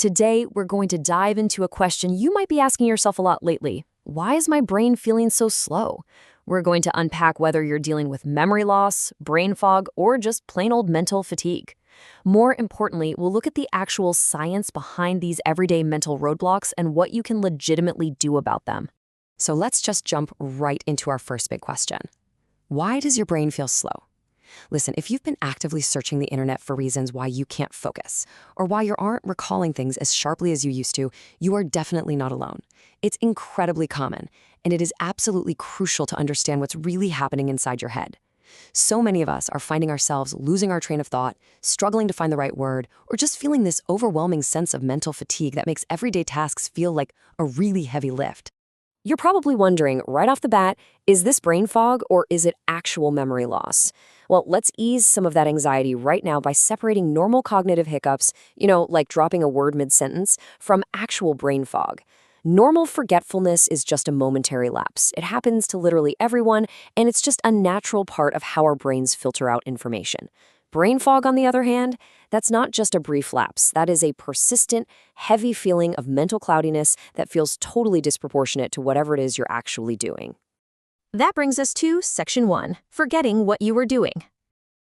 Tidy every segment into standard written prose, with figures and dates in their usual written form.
Today, we're going to dive into a question you might be asking yourself a lot lately. Why is my brain feeling so slow? We're going to unpack whether you're dealing with memory loss, brain fog, or just plain old mental fatigue. More importantly, we'll look at the actual science behind these everyday mental roadblocks and what you can legitimately do about them. So let's just jump right into our first big question. Why does your brain feel slow? Listen, if you've been actively searching the internet for reasons why you can't focus, or why you aren't recalling things as sharply as you used to, you are definitely not alone. It's incredibly common, and it is absolutely crucial to understand what's really happening inside your head. So many of us are finding ourselves losing our train of thought, struggling to find the right word, or just feeling this overwhelming sense of mental fatigue that makes everyday tasks feel like a really heavy lift. You're probably wondering, right off the bat, is this brain fog or is it actual memory loss? Well, let's ease some of that anxiety right now by separating normal cognitive hiccups, like dropping a word mid-sentence, from actual brain fog. Normal forgetfulness is just a momentary lapse. It happens to literally everyone, and it's just a natural part of how our brains filter out information. Brain fog, on the other hand, that's not just a brief lapse. That is a persistent, heavy feeling of mental cloudiness that feels totally disproportionate to whatever it is you're actually doing. That brings us to Section 1, forgetting what you were doing.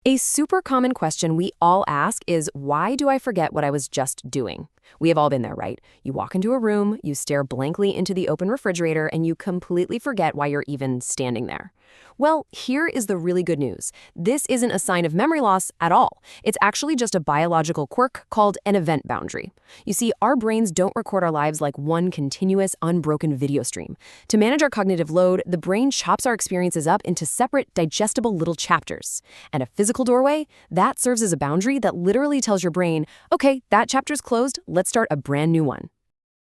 A super common question we all ask is, why do I forget what I was just doing? We have all been there, right? You walk into a room, you stare blankly into the open refrigerator, and you completely forget why you're even standing there. Well, here is the really good news. This isn't a sign of memory loss at all. It's actually just a biological quirk called an event boundary. You see, our brains don't record our lives like one continuous, unbroken video stream. To manage our cognitive load, the brain chops our experiences up into separate, digestible little chapters. And a physical doorway, that serves as a boundary that literally tells your brain, okay, that chapter's closed, let's start a brand new one.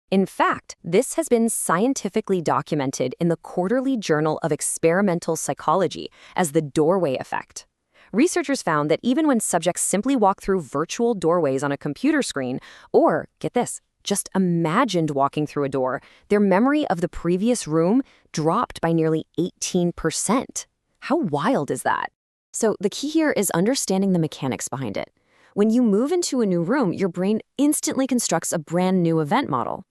In fact, this has been scientifically documented in the Quarterly Journal of Experimental Psychology as the doorway effect. Researchers found that even when subjects simply walk through virtual doorways on a computer screen, or, get this, just imagined walking through a door, their memory of the previous room dropped by nearly 18%. How wild is that? So the key here is understanding the mechanics behind it. When you move into a new room, your brain instantly constructs a brand new event model.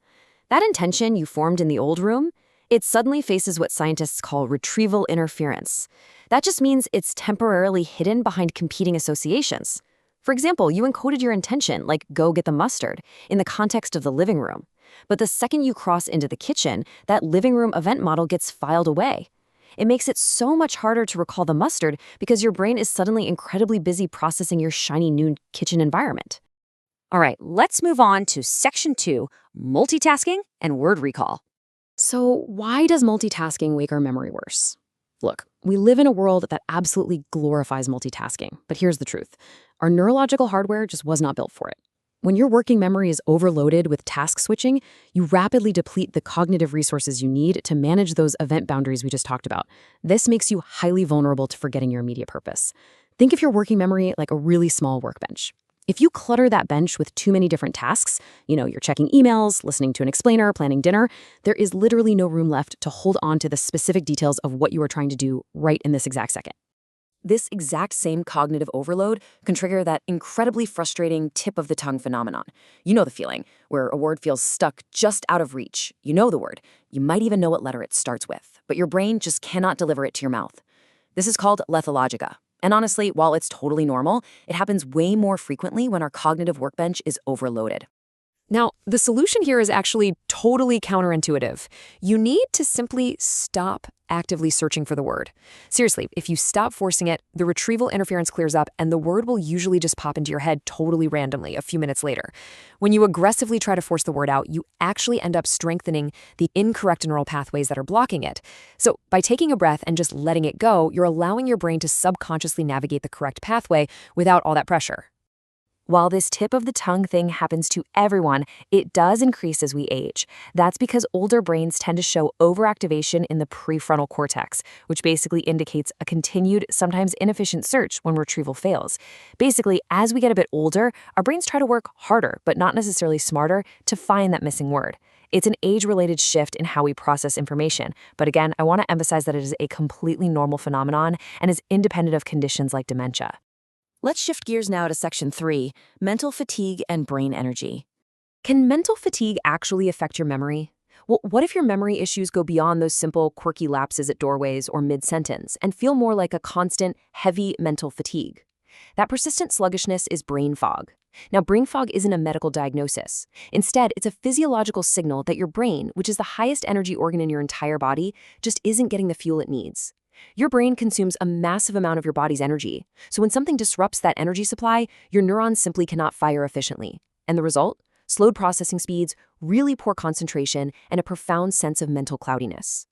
That intention you formed in the old room, it suddenly faces what scientists call retrieval interference. That just means it's temporarily hidden behind competing associations. For example, you encoded your intention, like go get the mustard, in the context of the living room. But the second you cross into the kitchen, that living room event model gets filed away. It makes it so much harder to recall the mustard because your brain is suddenly incredibly busy processing your shiny new kitchen environment. All right, let's move on to Section 2, multitasking and word recall. So why does multitasking make our memory worse? Look, we live in a world that absolutely glorifies multitasking, but here's the truth. Our neurological hardware just was not built for it. When your working memory is overloaded with task switching, you rapidly deplete the cognitive resources you need to manage those event boundaries we just talked about. This makes you highly vulnerable to forgetting your immediate purpose. Think of your working memory like a really small workbench. If you clutter that bench with too many different tasks, you're checking emails, listening to an explainer, planning dinner, there is literally no room left to hold on to the specific details of what you are trying to do right in this exact second. This exact same cognitive overload can trigger that incredibly frustrating tip-of-the-tongue phenomenon. You know the feeling, where a word feels stuck just out of reach. You know the word. You might even know what letter it starts with, but your brain just cannot deliver it to your mouth. This is called lethalogica. And honestly, while it's totally normal, it happens way more frequently when our cognitive workbench is overloaded. Now, the solution here is actually totally counterintuitive. You need to simply stop actively searching for the word. Seriously, if you stop forcing it, the retrieval interference clears up and the word will usually just pop into your head totally randomly a few minutes later. When you aggressively try to force the word out, you actually end up strengthening the incorrect neural pathways that are blocking it. So by taking a breath and just letting it go, you're allowing your brain to subconsciously navigate the correct pathway without all that pressure. While this tip-of-the-tongue thing happens to everyone, it does increase as we age. That's because older brains tend to show overactivation in the prefrontal cortex, which basically indicates a continued, sometimes inefficient search when retrieval fails. Basically, as we get a bit older, our brains try to work harder, but not necessarily smarter, to find that missing word. It's an age-related shift in how we process information. But again, I want to emphasize that it is a completely normal phenomenon and is independent of conditions like dementia. Let's shift gears now to Section 3, mental fatigue and brain energy. Can mental fatigue actually affect your memory? Well, what if your memory issues go beyond those simple, quirky lapses at doorways or mid-sentence and feel more like a constant, heavy mental fatigue? That persistent sluggishness is brain fog. Now, brain fog isn't a medical diagnosis. Instead, it's a physiological signal that your brain, which is the highest energy organ in your entire body, just isn't getting the fuel it needs. Your brain consumes a massive amount of your body's energy, so when something disrupts that energy supply, your neurons simply cannot fire efficiently. And the result? Slowed processing speeds, really poor concentration, and a profound sense of mental cloudiness.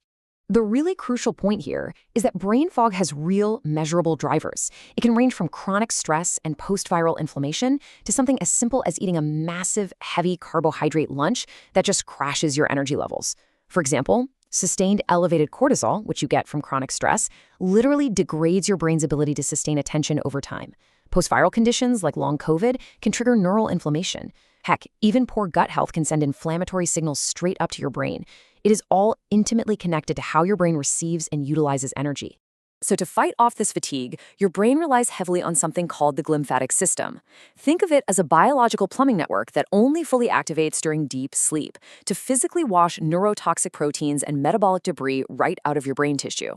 The really crucial point here is that brain fog has real, measurable drivers. It can range from chronic stress and post-viral inflammation to something as simple as eating a massive, heavy carbohydrate lunch that just crashes your energy levels. For example, sustained elevated cortisol, which you get from chronic stress, literally degrades your brain's ability to sustain attention over time. Post-viral conditions like long COVID can trigger neural inflammation. Heck, even poor gut health can send inflammatory signals straight up to your brain. It is all intimately connected to how your brain receives and utilizes energy. So to fight off this fatigue, your brain relies heavily on something called the glymphatic system. Think of it as a biological plumbing network that only fully activates during deep sleep to physically wash neurotoxic proteins and metabolic debris right out of your brain tissue.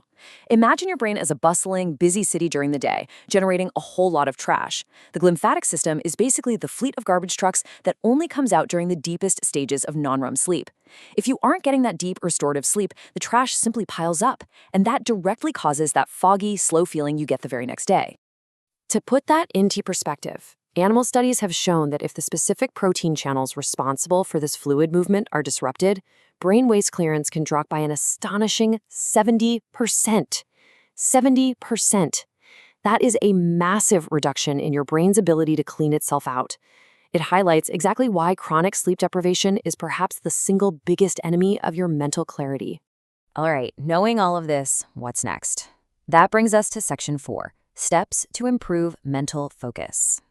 Imagine your brain as a bustling, busy city during the day, generating a whole lot of trash. The glymphatic system is basically the fleet of garbage trucks that only comes out during the deepest stages of non-REM sleep. If you aren't getting that deep restorative sleep, the trash simply piles up, and that directly causes that foggy, slow feeling you get the very next day. To put that into perspective, animal studies have shown that if the specific protein channels responsible for this fluid movement are disrupted, brain waste clearance can drop by an astonishing 70%. 70%. That is a massive reduction in your brain's ability to clean itself out. It highlights exactly why chronic sleep deprivation is perhaps the single biggest enemy of your mental clarity. All right, knowing all of this, what's next? That brings us to Section 4, Steps to Improve Mental Focus.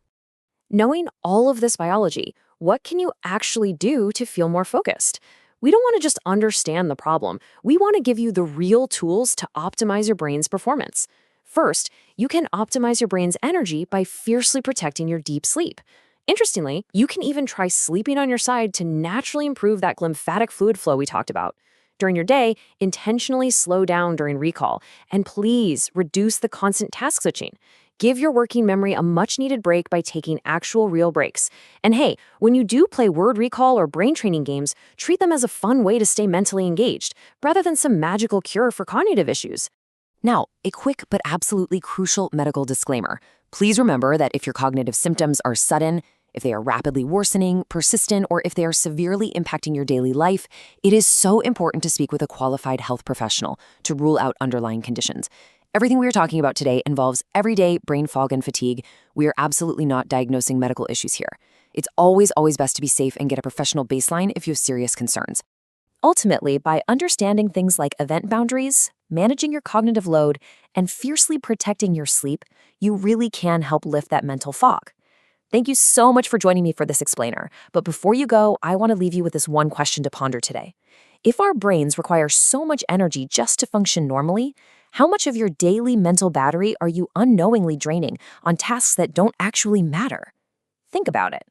Knowing all of this biology, what can you actually do to feel more focused? We don't want to just understand the problem. We want to give you the real tools to optimize your brain's performance. First, you can optimize your brain's energy by fiercely protecting your deep sleep. Interestingly, you can even try sleeping on your side to naturally improve that glymphatic fluid flow we talked about. During your day, intentionally slow down during recall, and please reduce the constant task switching. Give your working memory a much-needed break by taking actual real breaks. And hey, when you do play word recall or brain training games, treat them as a fun way to stay mentally engaged, rather than some magical cure for cognitive issues. Now, a quick but absolutely crucial medical disclaimer. Please remember that if your cognitive symptoms are sudden, if they are rapidly worsening, persistent, or if they are severely impacting your daily life, it is so important to speak with a qualified health professional to rule out underlying conditions. Everything we are talking about today involves everyday brain fog and fatigue. We are absolutely not diagnosing medical issues here. It's always best to be safe and get a professional baseline if you have serious concerns. Ultimately, by understanding things like event boundaries, managing your cognitive load, and fiercely protecting your sleep, you really can help lift that mental fog. Thank you so much for joining me for this explainer. But before you go, I want to leave you with this one question to ponder today. If our brains require so much energy just to function normally, how much of your daily mental battery are you unknowingly draining on tasks that don't actually matter? Think about it.